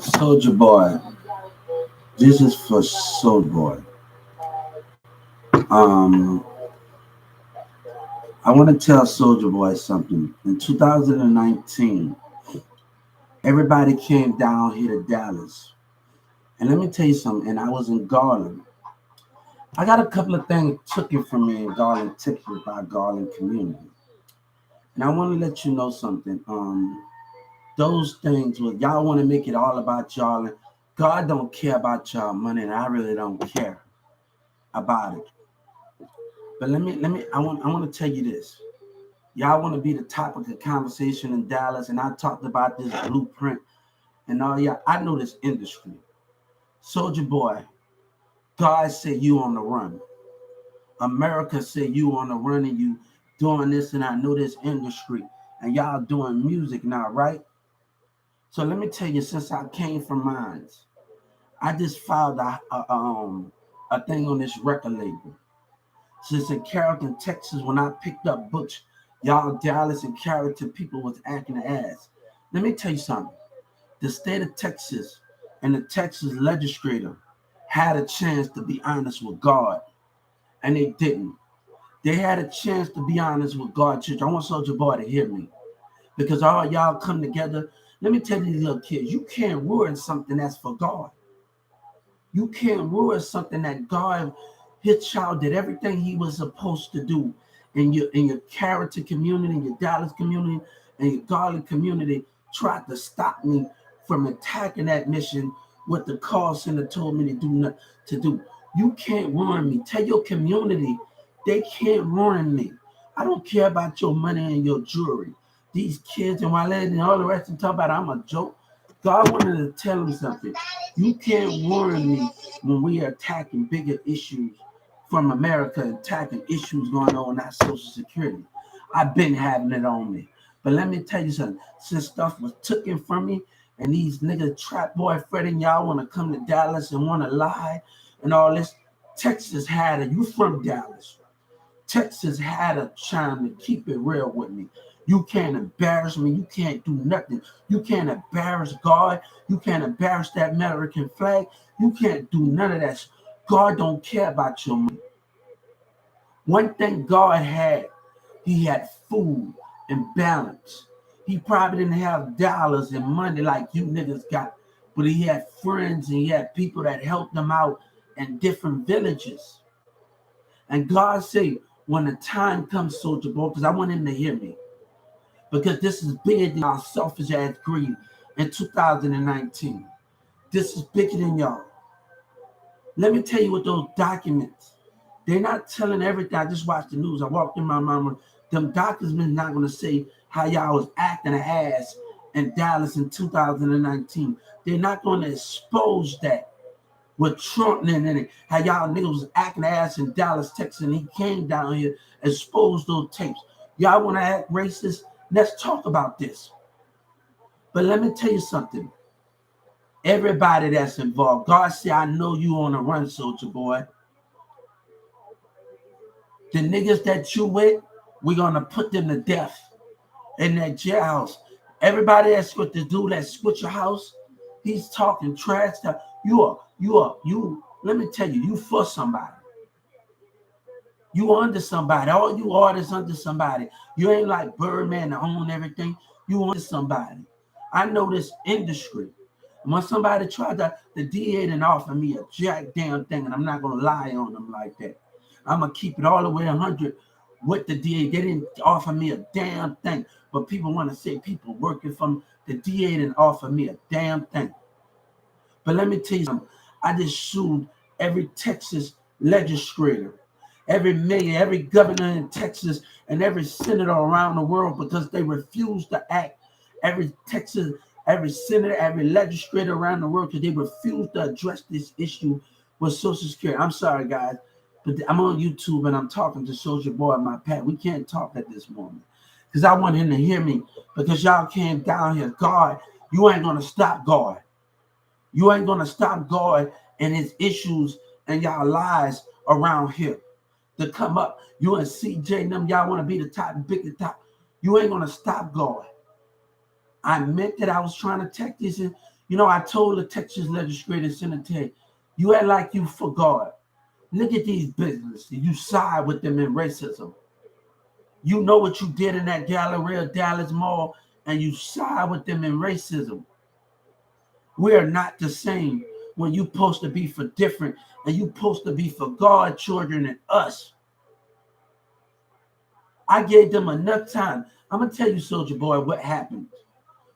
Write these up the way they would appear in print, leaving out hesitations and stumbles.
Soldier Boy, this is for Soldier Boy. Um, I want to tell Soldier Boy something. In 2019, everybody came down here to Dallas. And let me tell you something, and I was in Garland. I got a couple of things taken from me in Garland, Texas by Garland community. And I want to let you know something. Those things where y'all want to make it all about y'all. And God don't care about y'all money, and I really don't care about it. But I want to tell you this. Y'all want to be the topic of conversation in Dallas, and I talked about this blueprint and all y'all. I know this industry. Soldier Boy, God said you on the run. America said you on the run and you doing this, and I know this industry. And y'all doing music now, right? So let me tell you, since I came from mines, I just filed a thing on this record label. Since in Carrollton, Texas, when I picked up books, y'all Dallas and Carrollton people was acting ass. Let me tell you something. The state of Texas and the Texas legislature had a chance to be honest with God, and they didn't. They had a chance to be honest with God, church. I want Soldier Boy to hear me. Because all y'all come together. Let me tell these little kids, you can't ruin something that's for God. You can't ruin something that God, his child, did everything he was supposed to do in your character community, in your Dallas community, and your Garland community, tried to stop me from attacking that mission what the call center told me to do. You can't ruin me. Tell your community they can't ruin me. I don't care about your money and your jewelry. These kids and my lady and all the rest of them talk about I'm a joke. God wanted to tell them something. You can't warn me when we are attacking bigger issues from America, attacking issues going on, not Social Security. I've been having it on me. But let me tell you something. Since stuff was taken from me, and these niggas trap boy Fred and y'all want to come to Dallas and want to lie and all this, Texas had it. You from Dallas. Texas had a time to keep it real with me. You can't embarrass me. You can't do nothing. You can't embarrass God. You can't embarrass that American flag. You can't do none of that. God don't care about your money. One thing God had, he had food and balance. He probably didn't have dollars and money like you niggas got, but he had friends and he had people that helped him out in different villages. And God said, when the time comes, Soldier Boy, because I want him to hear me, because this is bigger than our selfish ass greed in 2019. This is bigger than y'all. Let me tell you what those documents, they're not telling everything. I just watched the news. I walked in my mama. Them documents not going to say how y'all was acting an ass in Dallas in 2019. They're not going to expose that with Trump in it. How y'all niggas was acting ass in Dallas, Texas, and he came down here, exposed those tapes. Y'all want to act racist? Let's talk about this. But let me tell you something. Everybody that's involved, God said, I know you on the run, Soldier Boy. The niggas that you with, we're going to put them to death in that jailhouse. Everybody that's with the dude that switch your house, he's talking trash stuff. You, let me tell you, you for somebody. You under somebody. All you artists under somebody. You ain't like Birdman to own everything. You under somebody. I know this industry. When somebody tried the DA didn't offer me a jack damn thing, and I'm not going to lie on them like that. I'm going to keep it all the way 100 with the DA. They didn't offer me a damn thing. But people want to say people working from the DA didn't offer me a damn thing. But let me tell you something. I just sued every Texas legislator, every mayor, every governor in Texas, and every senator around the world because they refused to act. Every Texas, every senator, every legislator around the world because they refused to address this issue with Social Security. I'm sorry, guys, but I'm on YouTube and I'm talking to Soldier Boy and my pet. We can't talk at this moment because I want him to hear me because y'all came down here. God, you ain't going to stop God. You ain't going to stop God and his issues and y'all lies around here to come up. You and CJ and them, y'all want to be the top, big the top. You ain't going to stop God. I meant that I was trying to take this in. You know, I told the Texas legislative secretary, you act like you forgot. Look at these businesses. You side with them in racism. You know what you did in that Galleria Dallas Mall, and you side with them in racism. We are not the same when you supposed to be for different, and you supposed to be for God, children, and us. I gave them enough time. I'm going to tell you, Soulja Boy, what happened.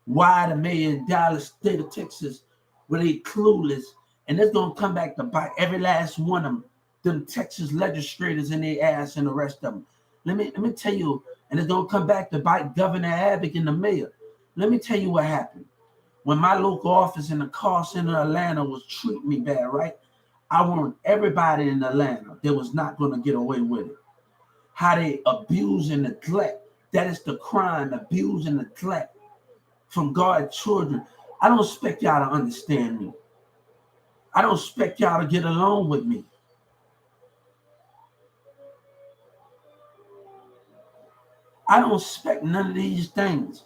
Why the mayor in Dallas, state of Texas, were they clueless, and it's going to come back to bite every last one of them Texas legislators in their ass and the rest of them. Let me tell you, and it's going to come back to bite Governor Abbott and the mayor. Let me tell you what happened. When my local office in the car center of Atlanta was treating me bad, right? I warned everybody in Atlanta that was not going to get away with it. How they abuse and neglect. That is the crime, abuse and neglect from God's children. I don't expect y'all to understand me. I don't expect y'all to get along with me. I don't expect none of these things.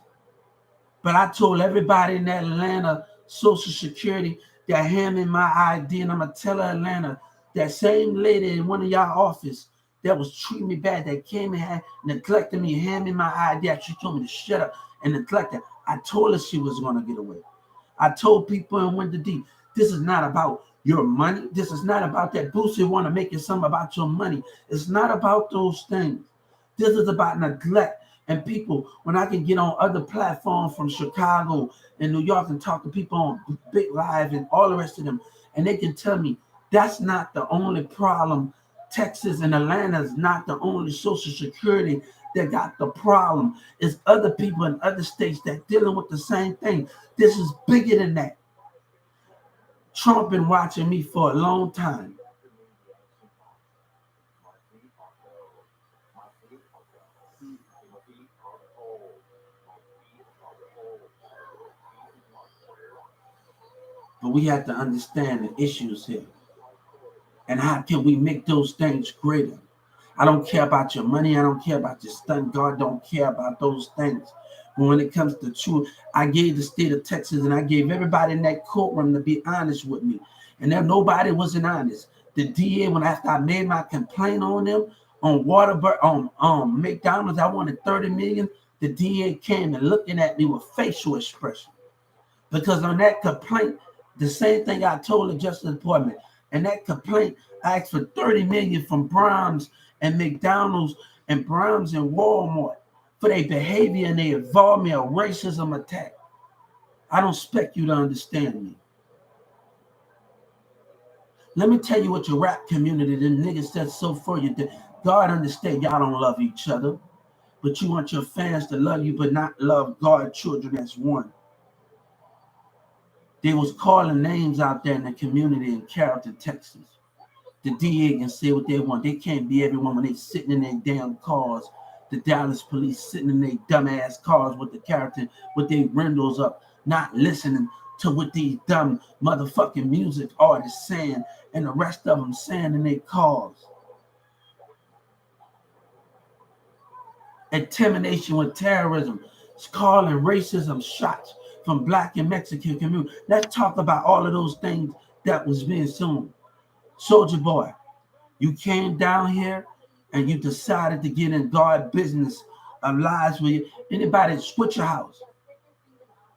But I told everybody in Atlanta Social Security that hand me my ID, and I'm going to tell Atlanta, that same lady in one of y'all office that was treating me bad, that came and had neglected me, hand me my ID, she told me to shut up and neglect it. I told her she was going to get away. I told people in Winter D, this is not about your money. This is not about that Boosie want to make it something about your money. It's not about those things. This is about neglect. And people, when I can get on other platforms from Chicago and New York and talk to people on Big Live and all the rest of them, and they can tell me that's not the only problem. Texas and Atlanta is not the only Social Security that got the problem. It's other people in other states that dealing with the same thing. This is bigger than that. Trump been watching me for a long time. But we have to understand the issues here. And how can we make those things greater? I don't care about your money. I don't care about your stunt. God don't care about those things. But when it comes to truth, I gave the state of Texas and I gave everybody in that courtroom to be honest with me. And then nobody wasn't honest. The DA, when after I made my complaint on them, on Waterbury, on McDonald's, I wanted 30 million. The DA came and looking at me with facial expression. Because on that complaint, the same thing I told the Justice Department, and that complaint, I asked for 30 million from Brahms and McDonald's and Brahms and Walmart for their behavior and their involvement in a racism attack. I don't expect you to understand me. Let me tell you what your rap community, the niggas said so for you. God understand y'all don't love each other, but you want your fans to love you, but not love God's children as one. They was calling names out there in the community in Carrollton, Texas. The DA can say what they want. They can't be everyone when they sitting in their damn cars. The Dallas police sitting in their dumbass cars with the Carrollton, with their windows up, not listening to what these dumb motherfucking music artists saying and the rest of them saying in their cars. Intimidation with terrorism. It's calling racism shots from Black and Mexican community. Let's talk about all of those things that was being soon. Soulja Boy, you came down here and you decided to get in God business of lies with you. Anybody switch your house,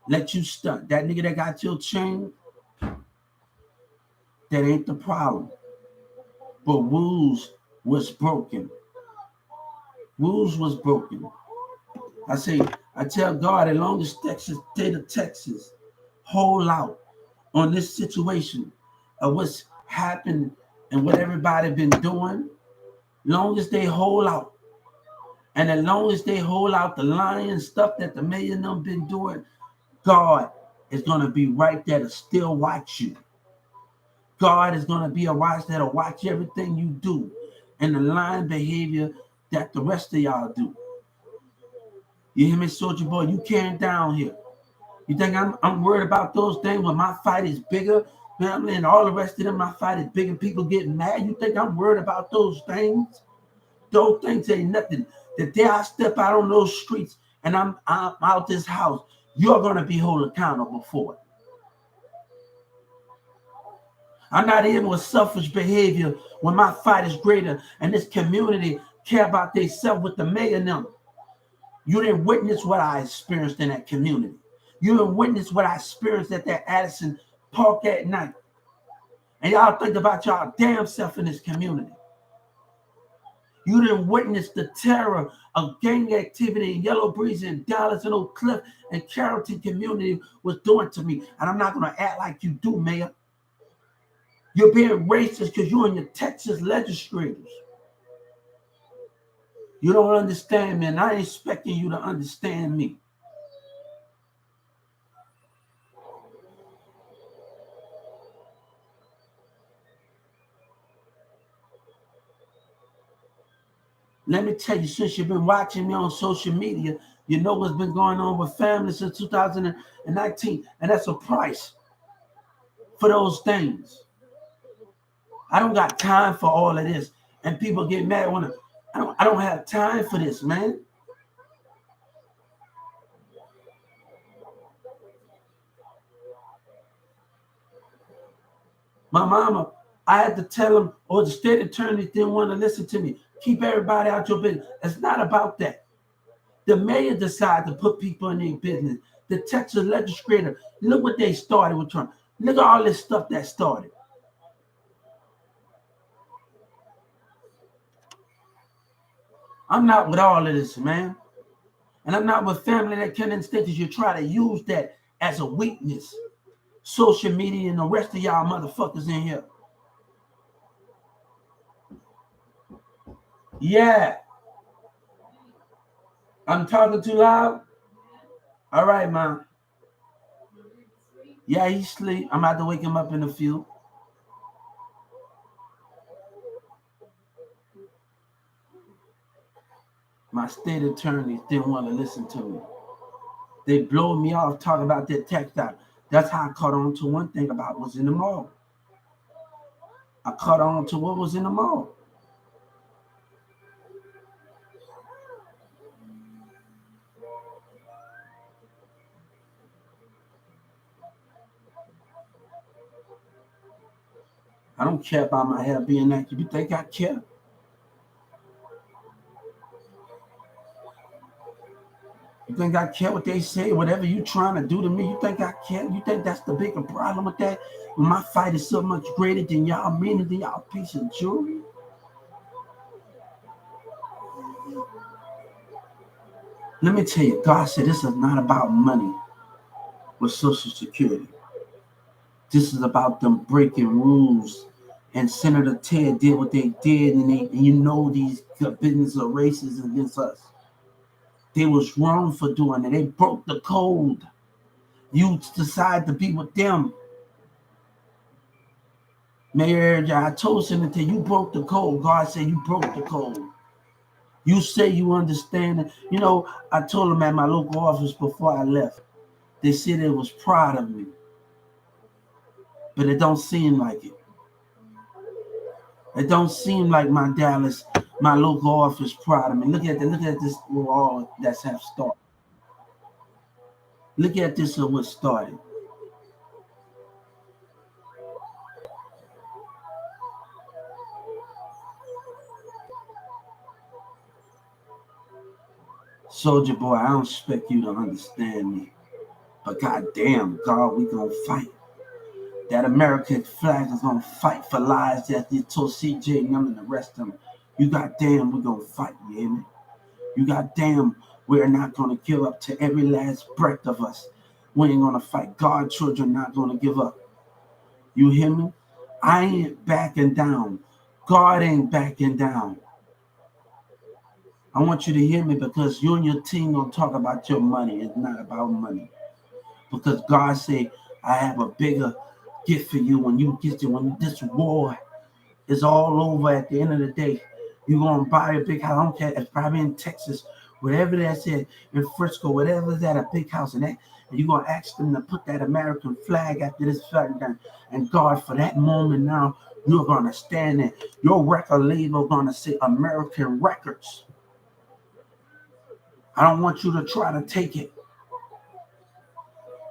let you stunt. That nigga that got your chain, that ain't the problem. But rules was broken. Rules was broken. I tell God, as long as Texas, state of Texas, hold out on this situation of what's happened and what everybody been doing, long as they hold out, and as long as they hold out the lying stuff that the mayor and them been doing, God is going to be right there to still watch you. God is going to be a watch that'll watch everything you do and the lying behavior that the rest of y'all do. You hear me, Soulja Boy? You came down here. You think I'm worried about those things when my fight is bigger? Man, and all the rest of them, my fight is bigger. People getting mad. You think I'm worried about those things? Those things ain't nothing. The day I step out on those streets and I'm out this house, you're going to be held accountable for it. I'm not in with selfish behavior when my fight is greater and this community care about themselves with the mayor and them. You didn't witness what I experienced in that community. You didn't witness what I experienced at that Addison Park at night. And y'all think about y'all damn self in this community. You didn't witness the terror of gang activity in Yellow Breeze and Dallas and Oak Cliff and Carrollton community was doing to me. And I'm not going to act like you do, Mayor. You're being racist because you and your Texas legislators. You don't understand me, and I ain't expecting you to understand me. Let me tell you, since you've been watching me on social media, you know what's been going on with family since 2019, and that's a price for those things. I don't got time for all of this, and people get mad when I don't have time for this, man. My mama, I had to tell them, or the state attorney didn't want to listen to me. Keep everybody out your business. It's not about that. The mayor decided to put people in their business. The Texas legislator, look what they started with Trump. Look at all this stuff that started. I'm not with all of this, man. And I'm not with family that can instead because you try to use that as a weakness. Social media and the rest of y'all motherfuckers in here. Yeah. I'm talking too loud? All right, man. Yeah, he's asleep. I'm about to wake him up in a few. My state attorneys didn't want to listen to me. They blow me off talking about that textile. That's how I caught on to one thing about what's in the mall. I caught on to what was in the mall. I don't care about my hair being active. You think I care? You think I care what they say? Whatever you trying to do to me, you think I care? You think that's the bigger problem with that? My fight is so much greater than y'all meaning than y'all piece of jewelry. Let me tell you, God said this is not about money with Social Security. This is about them breaking rules. And Senator Ted did what they did, and you know these business are racist against us. They was wrong for doing it. They broke the code. You decide to be with them. Mayor, I told Senator, you broke the code. God said you broke the code. You say you understand it. You know, I told them at my local office before I left. They said they was proud of me. But it don't seem like it. It don't seem like my Dallas, my local office proud of me. Look at this wall that's have started. Look at this of what started. Soldier boy, I don't expect you to understand me. But goddamn, God, we gonna fight. That American flag is gonna fight for lives that they told CJ and them and the rest of them. You goddamn, we gonna fight, you hear me? You goddamn, we're not gonna give up to every last breath of us. We ain't gonna fight. God, children not gonna give up. You hear me? I ain't backing down. God ain't backing down. I want you to hear me because you and your team gonna talk about your money. It's not about money. Because God said, I have a bigger gift for you when you get to when this war is all over at the end of the day. You're gonna buy a big house. I don't care, it's probably in Texas, whatever that's at, in Frisco, whatever is at a big house in that, and you're gonna ask them to put that American flag after this flag down. And God, for that moment now, you're gonna stand there. Your record label gonna say American Records. I don't want you to try to take it.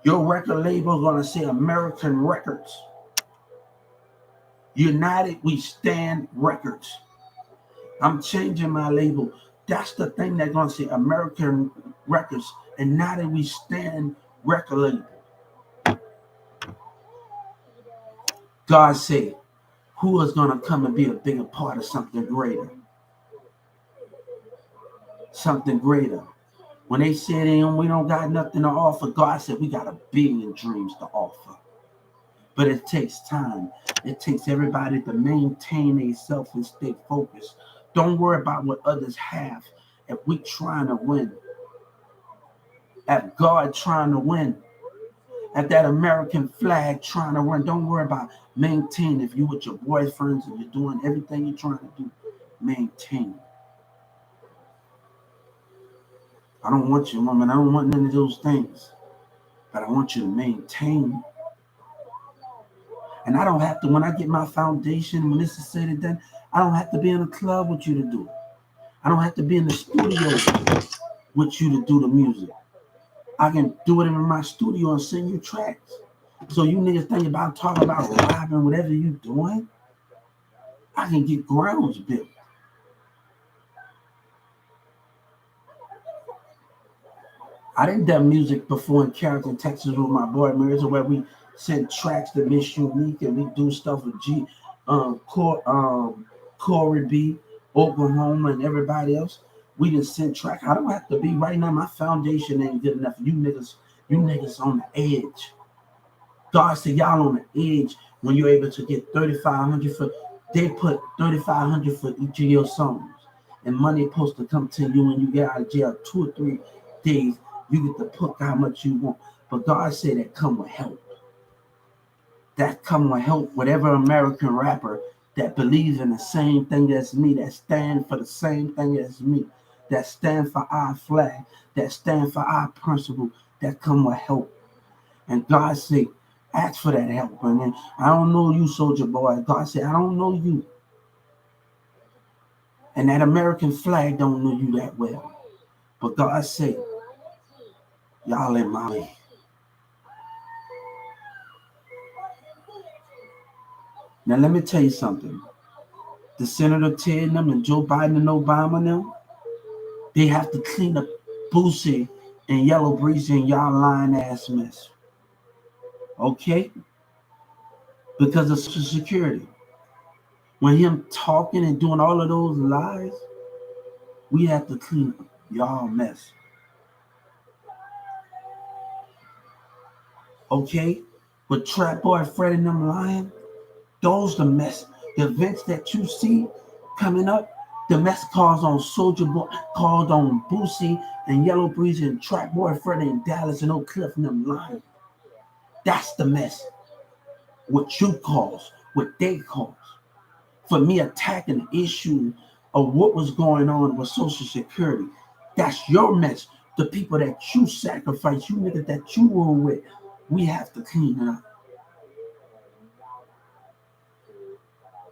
Your record label gonna say American Records. United We Stand Records. I'm changing my label. That's the thing they're going to say, American Records. And now that we stand record label, God said, who is going to come and be a bigger part of something greater? Something greater. When they said we don't got nothing to offer, God said we got a billion dreams to offer. But it takes time. It takes everybody to maintain themselves and stay focused. Don't worry about what others have. If we trying to win, if God trying to win, if that American flag trying to win, don't worry about maintain. If you with your boyfriends and you're doing everything you're trying to do, maintain. I don't want you, woman. I don't want none of those things. But I want you to maintain. And I don't have to, when I get my foundation, when this is said and done, I don't have to be in a club with you to do it. I don't have to be in the studio with you to do the music. I can do it in my studio and sing you tracks. So you niggas think about talking about robbing, whatever you doing, I can get grounds built. I didn't done music before in Carrollton, Texas with my boy Marissa, where we send tracks to Miss Unique and we do stuff with Corey B, Oklahoma, and everybody else. We just send tracks. I don't have to be right now. My foundation ain't good enough. You niggas on the edge. God said y'all on the edge when you're able to get 3,500 for. They put 3,500 for each of your songs, and money supposed to come to you when you get out of jail 2 or 3 days. You get to put how much you want. But God said that come with help. That come with help. Whatever American rapper that believes in the same thing as me, that stand for the same thing as me, that stand for our flag, that stand for our principle, that come with help. And God said, ask for that help. And then, I don't know you, soldier boy. God said, I don't know you. And that American flag don't know you that well. But God said, y'all in my way. Now let me tell you something. The Senator Ted and them and Joe Biden and Obama and them, they have to clean up Boosie and Yellow Breezy and y'all lying ass mess. Okay? Because of Social Security. When him talking and doing all of those lies, we have to clean up y'all mess. Okay? But Trap Boy Fred and them lying, those the mess. The events that you see coming up, the mess caused on Soulja Boy, called on Boosie and Yellow Breeze and Trap Boy Fred and Dallas and Oak Cliff and them lying. That's the mess. What you cause, what they cause. For me attacking the issue of what was going on with Social Security, that's your mess. The people that you sacrifice, you niggas that you were with, we have to clean it up.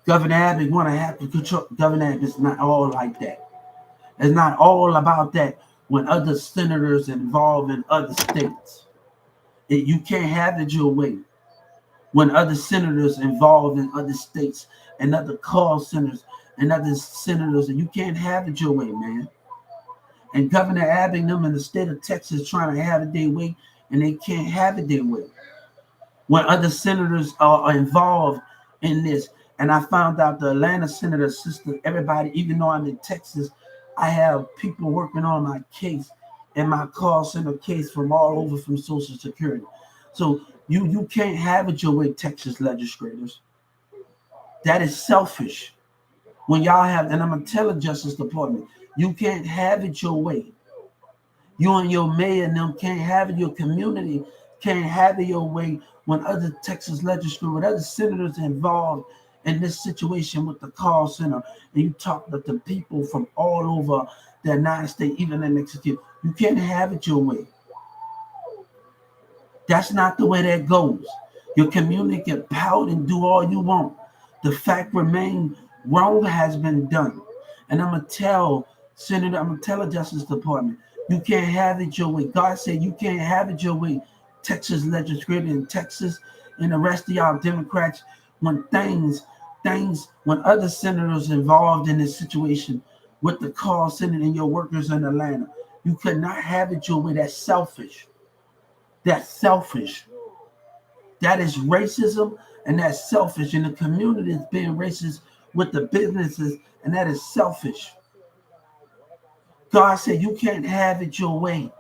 Governor Abbott want to have to control. Governor Abbott's not all like that. It's not all about that when other senators involved in other states. You can't have it your way. When other senators involved in other states and other call centers and other senators, and you can't have it your way, man. And Governor Abbott and them in the state of Texas trying to have it their way, and they can't have it their way. When other senators are involved in this, and I found out the Atlanta senator sister, everybody, even though I'm in Texas, I have people working on my case and my call center case from all over from Social Security. So you can't have it your way, Texas legislators. That is selfish. When y'all have, and I'm gonna tell the Justice Department, you can't have it your way. You and your mayor and them can't have it. Your community can't have it your way when other Texas legislators, with other senators involved in this situation with the call center, and you talk to the people from all over the United States, even in Mexico, you can't have it your way. That's not the way that goes. Your community can pout and do all you want. The fact remains, wrong has been done. And I'm going to tell Senator, I'm going to tell the Justice Department, you can't have it your way. God said you can't have it your way. Texas legislature in Texas and the rest of y'all Democrats, when things things when other senators involved in this situation with the call center and your workers in Atlanta. You could not have it your way. That's selfish. That's selfish. That is racism, and that's selfish. And the community is being racist with the businesses, and that is selfish. God said you can't have it your way.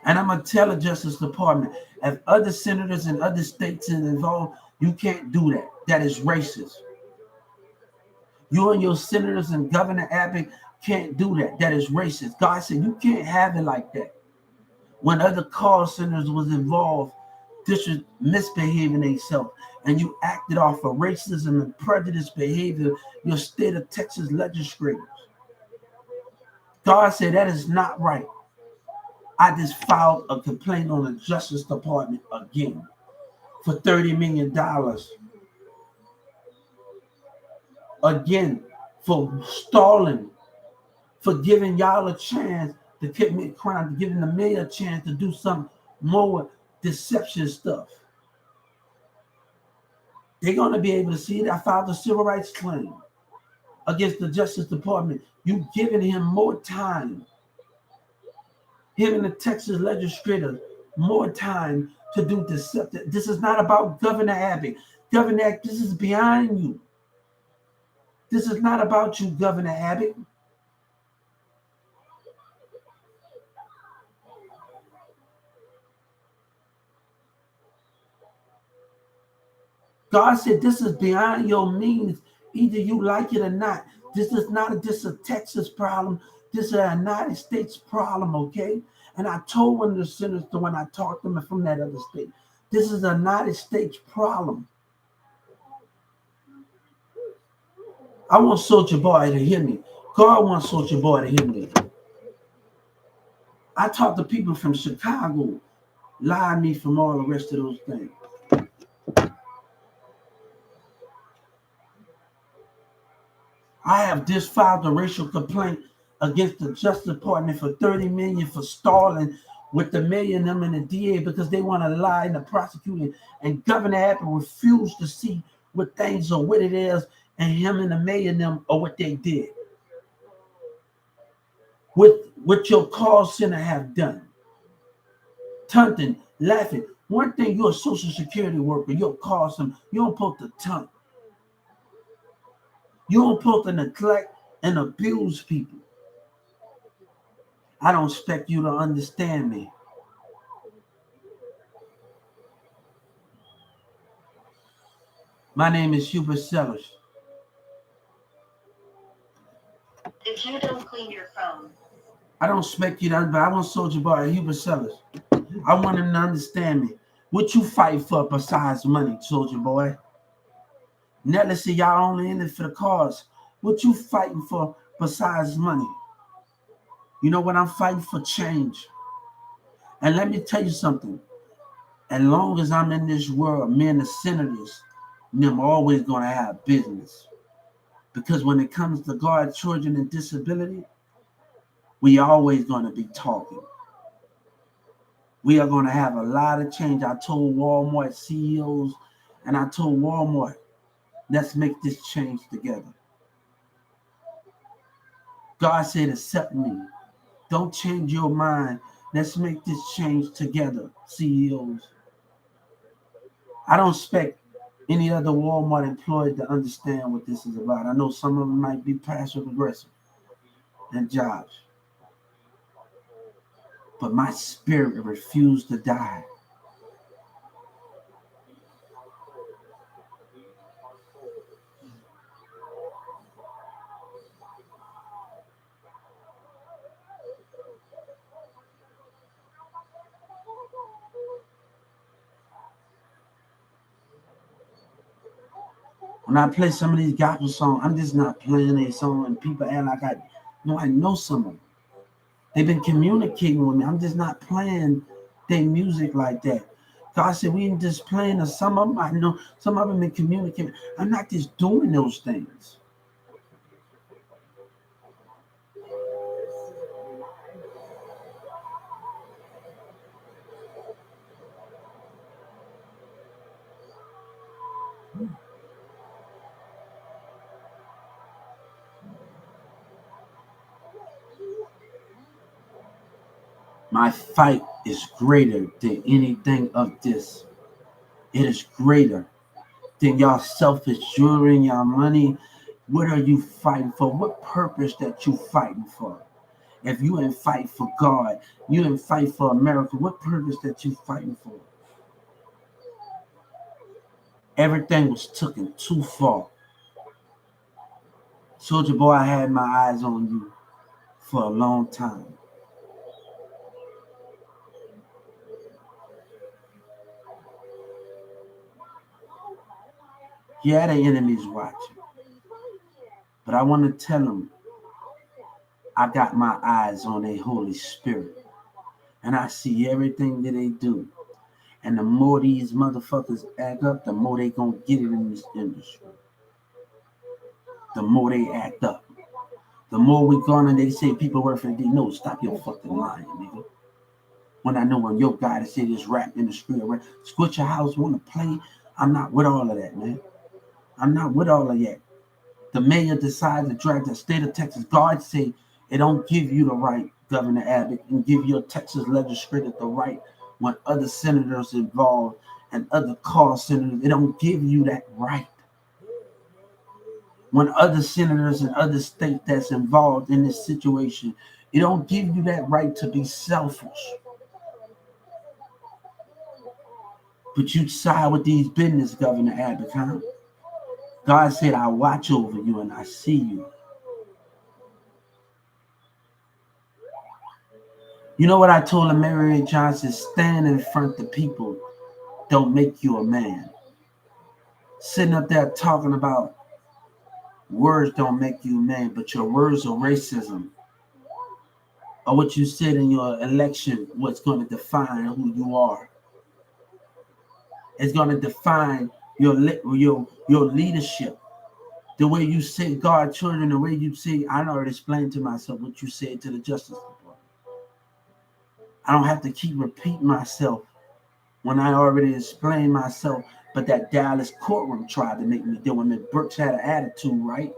And I'm going to tell the Justice Department, if other senators in other states are involved, you can't do that. That is racist. You and your senators and Governor Abbott can't do that. That is racist. God said you can't have it like that. When other call centers was involved, this was misbehaving themselves, and you acted off of racism and prejudice behavior, your state of Texas legislators. God said that is not right. I just filed a complaint on the Justice Department again for $30 million. Again, for stalling, for giving y'all a chance to commit crime, giving the mayor a chance to do some more deception stuff. They're going to be able to see it. I filed a civil rights claim against the Justice Department. You giving him more time, him and the Texas legislators more time to do deceptive. This is not about Governor Abbott. Governor Abbott, this is beyond you. This is not about you, Governor Abbott. God said this is beyond your means. Either you like it or not. This is not just a Texas problem. This is a United States problem, okay? And I told one of the senators when I talked to them from that other state, this is a United States problem. I want Soulja Boy to hear me. God wants Soulja Boy to hear me. I talk to people from Chicago, lie me from all the rest of those things. I have just filed a racial complaint against the Justice Department for $30 million for stalling with the mayor and them and the DA because they want to lie in the prosecuting. And Governor Abbott refused to see what things are, what it is, and him and the mayor and them are what they did. What your call center have done. Taunting, laughing. One thing, you're a Social Security worker, you'll call some, you don't supposed to taunt. You don't supposed to neglect and abuse people. I don't expect you to understand me. My name is Hubert Sellers. If you don't clean your phone. I don't expect you to, but I want Soulja Boy, Hubert Sellers. I want him to understand me. What you fight for besides money, Soulja Boy? Now let's see, y'all only in it for the cause. What you fighting for besides money? You know what? I'm fighting for change. And let me tell you something. As long as I'm in this world, me and the senators, them always going to have business. Because when it comes to guard children and disability, we always going to be talking. We are going to have a lot of change. I told Walmart CEOs, and I told Walmart, let's make this change together. God said, accept me. Don't change your mind. Let's make this change together, CEOs. I don't expect any other Walmart employee to understand what this is about. I know some of them might be passive aggressive and jobs. But my spirit refused to die. When I play some of these gospel songs, I'm just not playing a song and people act like I know some of them. They've been communicating with me. I'm just not playing their music like that. God said we ain't just playing, or some of them I know, some of them been communicating. I'm not just doing those things. My fight is greater than anything of this. It is greater than y'all selfish jewelry and y'all money. What are you fighting for? What purpose that you fighting for? If you ain't fight for God, you ain't fight for America, what purpose that you fighting for? Everything was taken too far. Soldier boy, I had my eyes on you for a long time. Yeah, the enemy's watching. But I want to tell them I got my eyes on a Holy Spirit. And I see everything that they do. And the more these motherfuckers act up, the more they gonna get it in this industry. The more they act up. The more we gone and they say people work for the no, stop your fucking lying, nigga. When I know when your guy that say this rap industry, right? Squat your house, wanna play. I'm not with all of that, man. I'm not with all of that. The mayor decides to drag the state of Texas. God say it don't give you the right, Governor Abbott, and give your Texas legislature the right when other senators involved and other call senators. It don't give you that right. When other senators and other states that's involved in this situation, it don't give you that right to be selfish. But you side with these business, Governor Abbott, huh? God said, I watch over you and I see you. You know what I told him, Mary Johnson? Stand in front of people don't make you a man. Sitting up there talking about words don't make you a man, but your words are racism. Or what you said in your election, what's going to define who you are. It's going to define your leadership. The way you say God children, the way you say, I already explained to myself what you said to the Justice Department. I don't have to keep repeating myself when I already explained myself, but that Dallas courtroom tried to make me do it. Brooks had an attitude, right?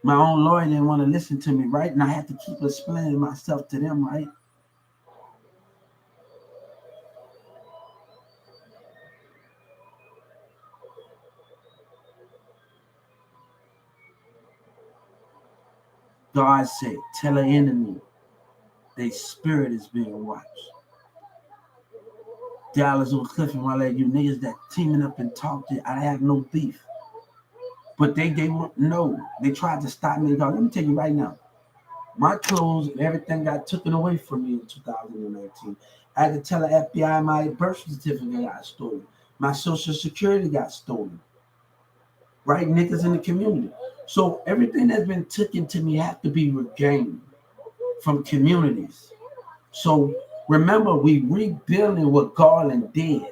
My own lawyer didn't want to listen to me, right? And I had to keep explaining myself to them, right? God said, tell an enemy their spirit is being watched. Dallas on Cliff and all that you niggas that teaming up and talk to, I have no beef. But they won't know. They tried to stop me. God, let me tell you right now. My clothes and everything got taken away from me in 2019. I had to tell the FBI my birth certificate got stolen. My social security got stolen. Right? Niggas in the community. So everything that's been taken to me have to be regained from communities. So remember, we rebuilding what Garland did.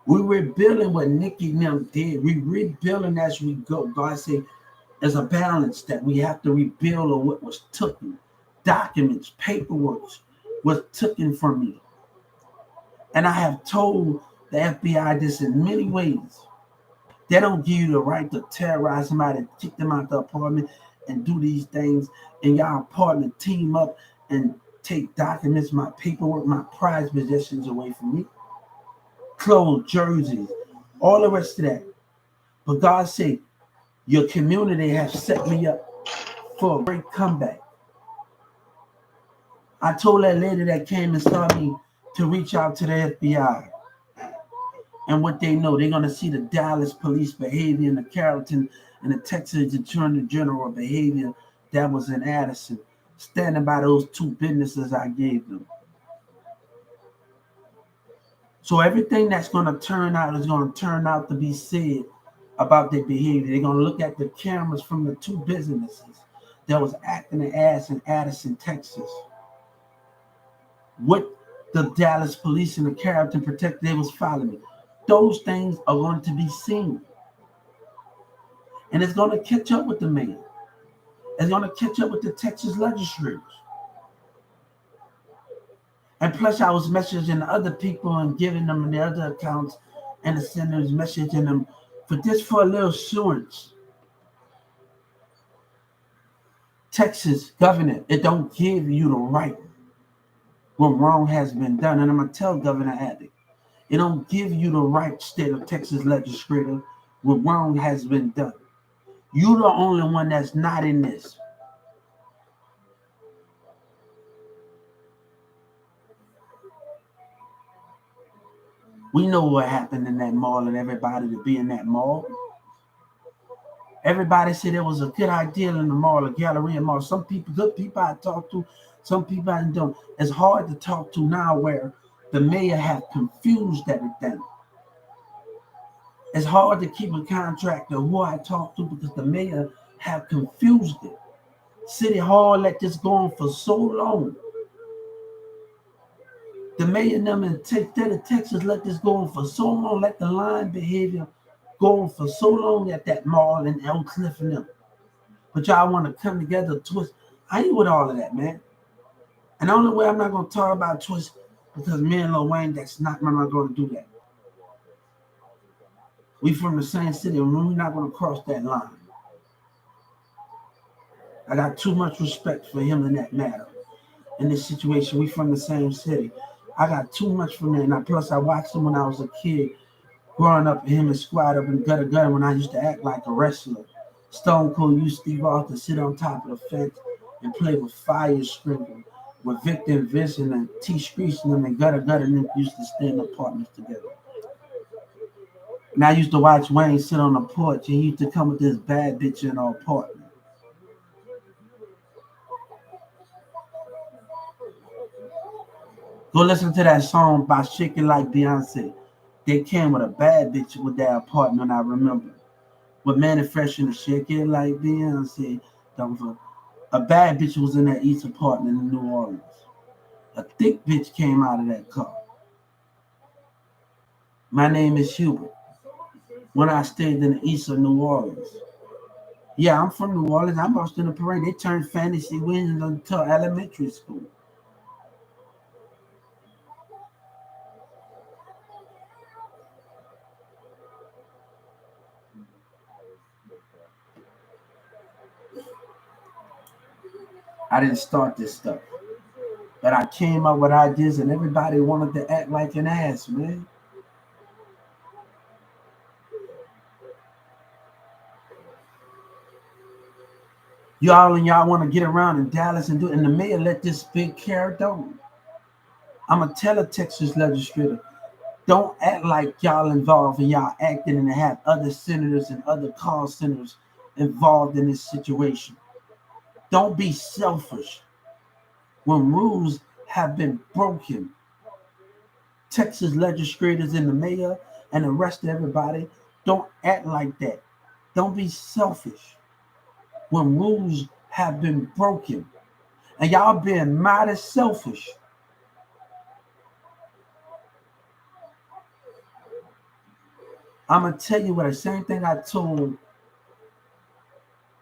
We rebuilding what Nikki and them did. We rebuilding as we go. God said, there's a balance that we have to rebuild on what was taken. Documents, paperwork was taken from me. And I have told the FBI this in many ways. They don't give you the right to terrorize somebody, kick them out the apartment, and do these things. And y'all apartment team up and take documents, my paperwork, my prized possessions away from me. Clothes, jerseys, all the rest of that. But God said, your community has set me up for a great comeback. I told that lady that came and saw me to reach out to the FBI. And what they know, they're going to see the Dallas police behavior and the Carrollton and the Texas Attorney General behavior that was in Addison, standing by those two businesses I gave them. So everything that's going to turn out is going to turn out to be said about their behavior. They're going to look at the cameras from the two businesses that was acting the ass in Addison, Texas. What the Dallas police and the Carrollton protected, they was following me. Those things are going to be seen. And it's going to catch up with the man. It's going to catch up with the Texas legislators. And plus, I was messaging other people and giving them the other accounts and the senators messaging them for a little assurance Texas governor, it don't give you the right when wrong has been done. And I'm going to tell Governor Abbott, it don't give you the right, state of Texas legislator, when wrong has been done. You're the only one that's not in this. We know what happened in that mall and everybody to be in that mall. Everybody said it was a good idea in the mall, a Galleria mall. Some people, good people I talked to, some people I don't. It's hard to talk to now where the mayor have confused everything. It's hard to keep a contractor who I talk to because the mayor have confused it. City Hall let this go on for so long. The mayor and them in Texas let this go on for so long, let the line behavior go on for so long at that mall in Elk Cliff and them. But y'all want to come together, twist. I ain't with all of that, man. And the only way I'm not going to talk about twist because me and Lil Wayne, I'm not going to do that. We from the same city, and we're not going to cross that line. I got too much respect for him in that matter. In this situation, we from the same city. I got too much from him. And plus, I watched him when I was a kid, growing up, him and Squad up in Gutter Gutter when I used to act like a wrestler. Stone Cold used Steve Austin to sit on top of the fence and play with fire sprinkle with Victor and Vincent and T. Screech and them and Gutter Gutter and them used to stay in apartments together. And I used to watch Wayne sit on the porch and he used to come with this bad bitch in our apartment. Go listen to that song by Shake It Like Beyonce. They came with a bad bitch with their apartment, I remember. With manufacturing Shake It Like Beyonce. A bad bitch was in that East apartment in New Orleans. A thick bitch came out of that car. My name is Hubert. When I stayed in the East of New Orleans. Yeah, I'm from New Orleans. I marched in the parade. They turned Fantasy Winds until elementary school. I didn't start this stuff. But I came up with ideas and everybody wanted to act like an ass, man. Y'all want to get around in Dallas and do it. And the mayor let this big character on. I'm going to tell a Texas legislator, don't act like y'all involved and y'all acting and have other senators and other call senators involved in this situation. Don't be selfish when rules have been broken. Texas legislators and the mayor and the rest of everybody, don't act like that. Don't be selfish when rules have been broken. And y'all being mighty selfish. I'm going to tell you what the same thing I told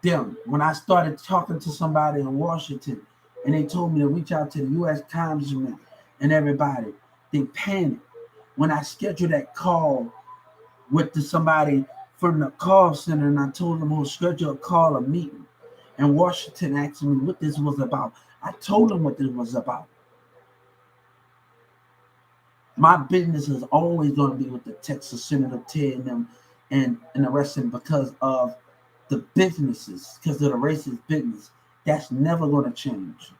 them when I started talking to somebody in Washington and they told me to reach out to the U.S. Congressman and everybody. They panicked when I scheduled that call with somebody from the call center and I told them we'll schedule a call, a meeting. And Washington asked me what this was about. I told them what this was about. My business is always going to be with the Texas Senator Ted and them and the rest of them because of the businesses, because of the racist business. That's never going to change.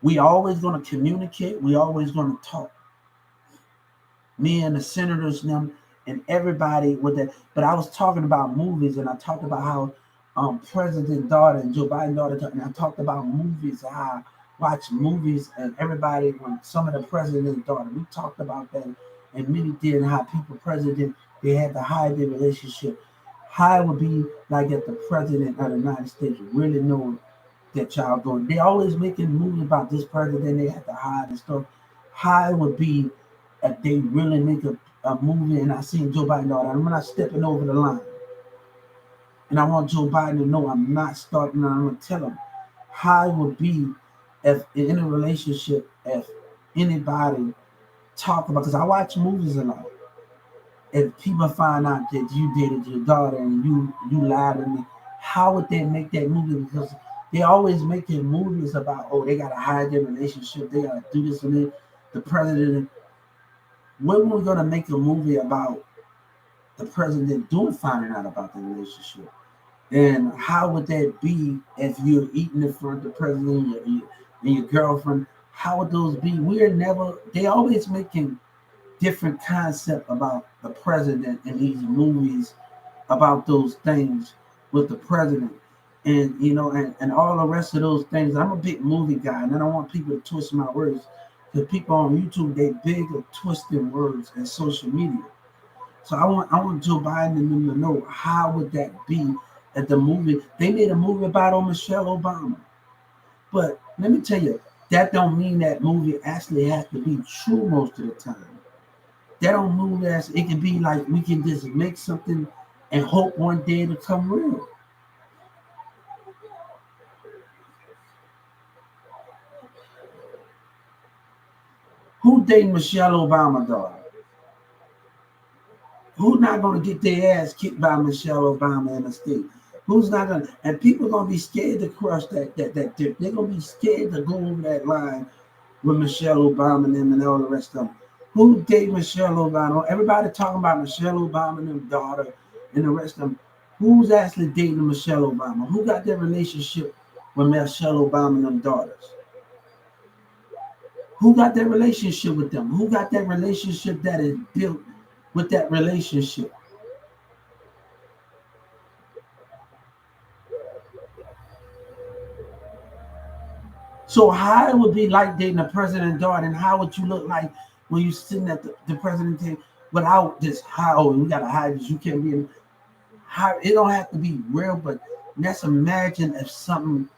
We always going to communicate. We always going to talk. Me and the senators and them and everybody with that. But I was talking about movies and I talked about how President daughter and Joe Biden daughter, and I talked about movies, how I watch movies and everybody, when some of the president's daughter, we talked about that and many did, and how people president, they had to hide their relationship. How it would be like if the president of the United States really knowing that y'all going, they always making movies about this president, they have to hide and stuff. How it would be if they really make a movie and I seen Joe Biden daughter, I'm not stepping over the line. And I want Joe Biden to know I'm not starting, I'm going to tell him how it would be if in a relationship, if anybody talk about, because I watch movies a lot. If people find out that you dated your daughter and you lied to me, how would they make that movie? Because They always making movies about, oh, they gotta hide their relationship, they gotta do this and that. The president. When we're gonna make a movie about the president doing finding out about the relationship? And how would that be if you're eating in front of the president and your girlfriend? How would those be? We're never. They always making different concept about the president in these movies about those things with the president. And and all the rest of those things. I'm a big movie guy, and I don't want people to twist my words. Because people on YouTube, they big at twisting words and social media. So I want Joe Biden and them to know how would that be at the movie. They made a movie about Michelle Obama. But let me tell you, that don't mean that movie actually has to be true most of the time. That don't mean that it can be like we can just make something and hope one day it'll come real. Who dating Michelle Obama, dog? Who's not gonna get their ass kicked by Michelle Obama in the state? Who's not gonna? And people gonna be scared to cross that dip. They're gonna be scared to go over that line with Michelle Obama and them and all the rest of them. Who date Michelle Obama? Everybody talking about Michelle Obama and them daughter and the rest of them. Who's actually dating Michelle Obama? Who got their relationship with Michelle Obama and them daughters? Who got that relationship with them? Who got that relationship that is built with that relationship? So how it would be like dating a president daughter, and how would you look like when you sitting at the president table without this? How we gotta hide this? You can't be in. How it don't have to be real, but let's imagine if something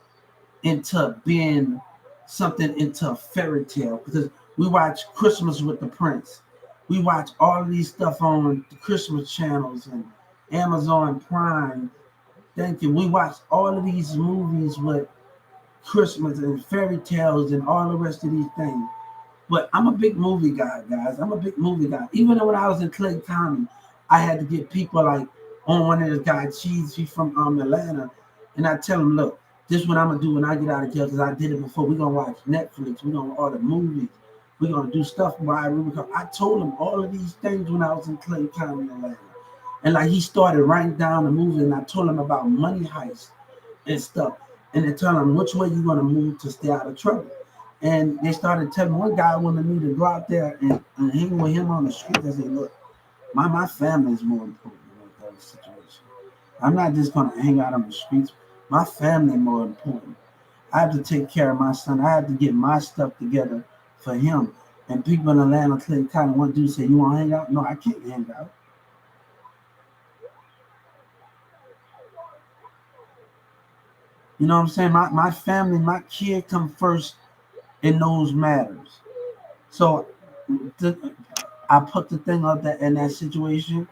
into being something into a fairy tale, because we watch Christmas with the Prince. We watch all of these stuff on the Christmas channels and Amazon Prime. Thank you. We watch all of these movies with Christmas and fairy tales and all the rest of these things. But I'm a big movie guy, guys. I'm a big movie guy. Even when I was in Clayton County, I had to get people like on one of the guys. She's from Atlanta, and I tell them, look, this is what I'm gonna do when I get out of jail because I did it before. We're gonna watch Netflix. We're gonna order movies. We're gonna do stuff by Rubicon. I told him all of these things when I was in Clayton County, Atlanta. And like he started writing down the movie, and I told him about money heist and stuff. And then tell them which way you're gonna move to stay out of trouble. And they started telling one guy wanted me to go out there and hang with him on the street. I said, look, my family is more important than that situation. I'm not just gonna hang out on the streets. My family more important. I have to take care of my son. I have to get my stuff together for him. And people in Atlanta, Clinton County, one dude say, you wanna hang out? No, I can't hang out. You know what I'm saying? My family, my kid come first in those matters. So the, I put the thing up that in that situation,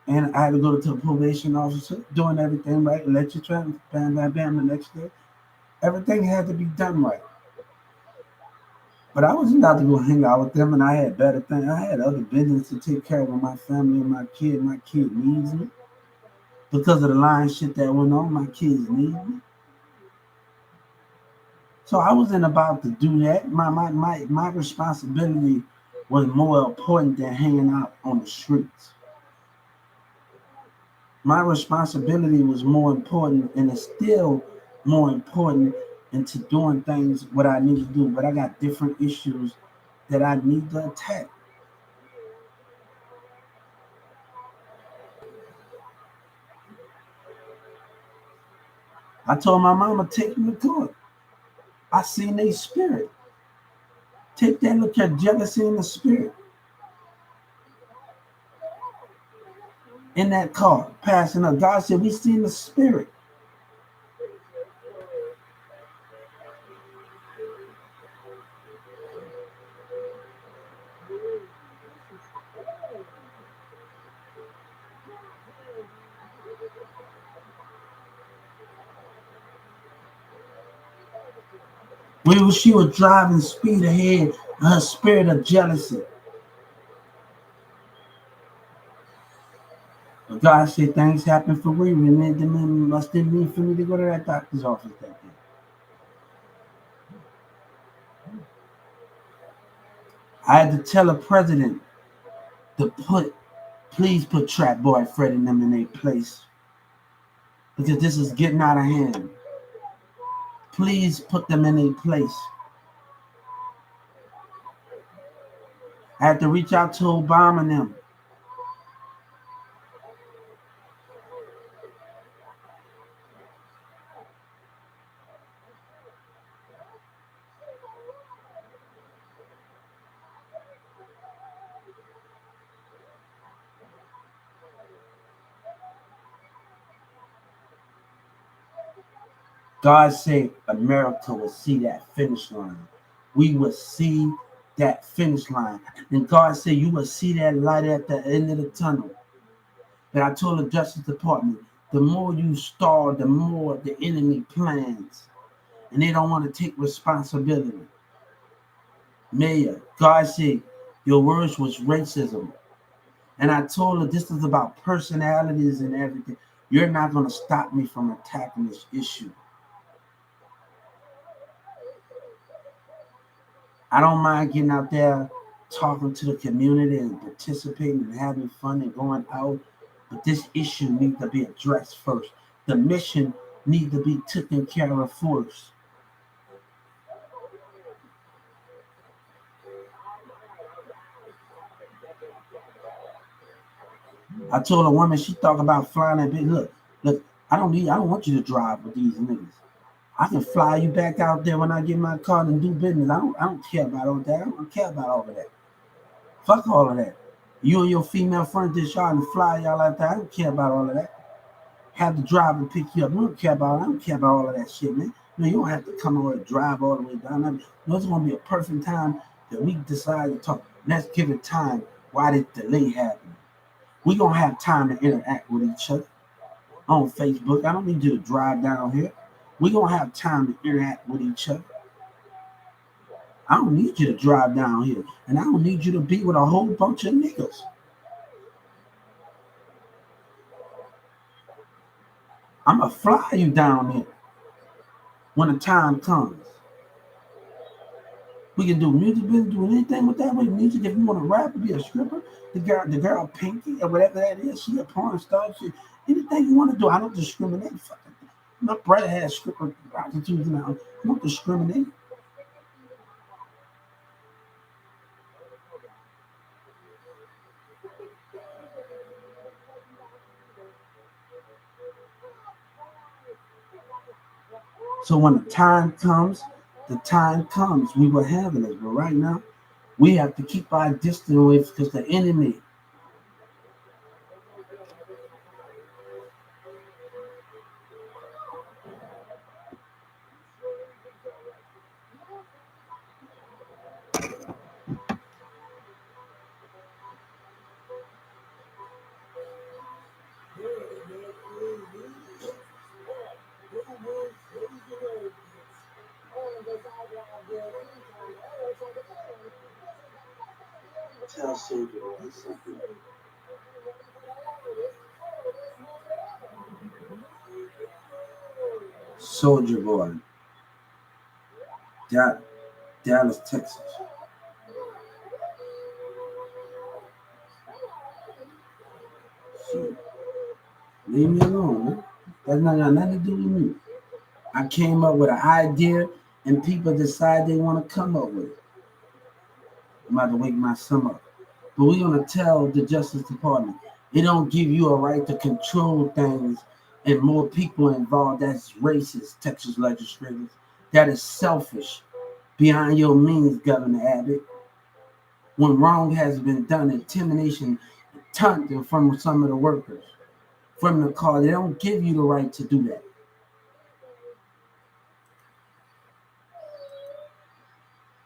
and I had to go to the probation officer, doing everything right, let you try, bam, bam, bam, the next day. Everything had to be done right. But I wasn't about to go hang out with them, and I had better things. I had other business to take care of with my family and my kid. My kid needs me. Because of the lying shit that went on, my kids need me. So I wasn't about to do that. My responsibility was more important than hanging out on the streets. My responsibility was more important, and it's still more important into doing things what I need to do. But I got different issues that I need to attack. I told my mama, take them to court. I seen their spirit. Take that look at jealousy in the spirit in that car passing up. God said, we seen the spirit. She was driving speed ahead, her spirit of jealousy. But God said things happen for a reason. It must didn't mean for me to go to that doctor's office that day. I had to tell the president to please put Trap Boy Fred and them in their place because this is getting out of hand. Please put them in their place. I had to reach out to Obama and them. God said America will see that finish line. We will see that finish line. And God said you will see that light at the end of the tunnel. And I told the Justice Department, the more you stall, the more the enemy plans. And they don't want to take responsibility. Mayor, God said your words was racism. And I told her this is about personalities and everything. You're not going to stop me from attacking this issue. I don't mind getting out there, talking to the community and participating and having fun and going out. But this issue needs to be addressed first. The mission needs to be taken care of first. I told a woman, she talk about flying that big. Look, I don't want you to drive with these niggas. I can fly you back out there when I get my car and do business. I don't care about all that. I don't care about all of that. Fuck all of that. You and your female friend this y'all and fly y'all like that. I don't care about all of that. Have the driver pick you up. I don't care about all of that shit, man. No, you don't have to come over and drive all the way down. No, it's gonna be a perfect time that we decide to talk. Let's give it time. Why did delay happen? We gonna have time to interact with each other on Facebook. I don't need you to drive down here. We gonna have time to interact with each other. I don't need you to drive down here, and I don't need you to be with a whole bunch of niggas. I'm gonna fly you down here when the time comes. We can do music, we can do anything with that. With music, if you want to rap, be a stripper, the girl Pinky or whatever that is, she a porn star. Anything you want to do, I don't discriminate. My brother has stripper prostitutes now. I don't discriminate. So when the time comes, we will handle it. But right now, we have to keep our distance away because the enemy. Tell Soulja Boy something. Soulja Boy, Dallas, Texas. So leave me alone, man. That's not got nothing to do with me. I came up with an idea, and people decide they want to come up with it. I'm about to wake my son up. But we're gonna tell the Justice Department it don't give you a right to control things and more people involved. That's racist, Texas legislators. That is selfish, behind your means, Governor Abbott. When wrong has been done, intimidation, taunting from some of the workers, from the car, they don't give you the right to do that.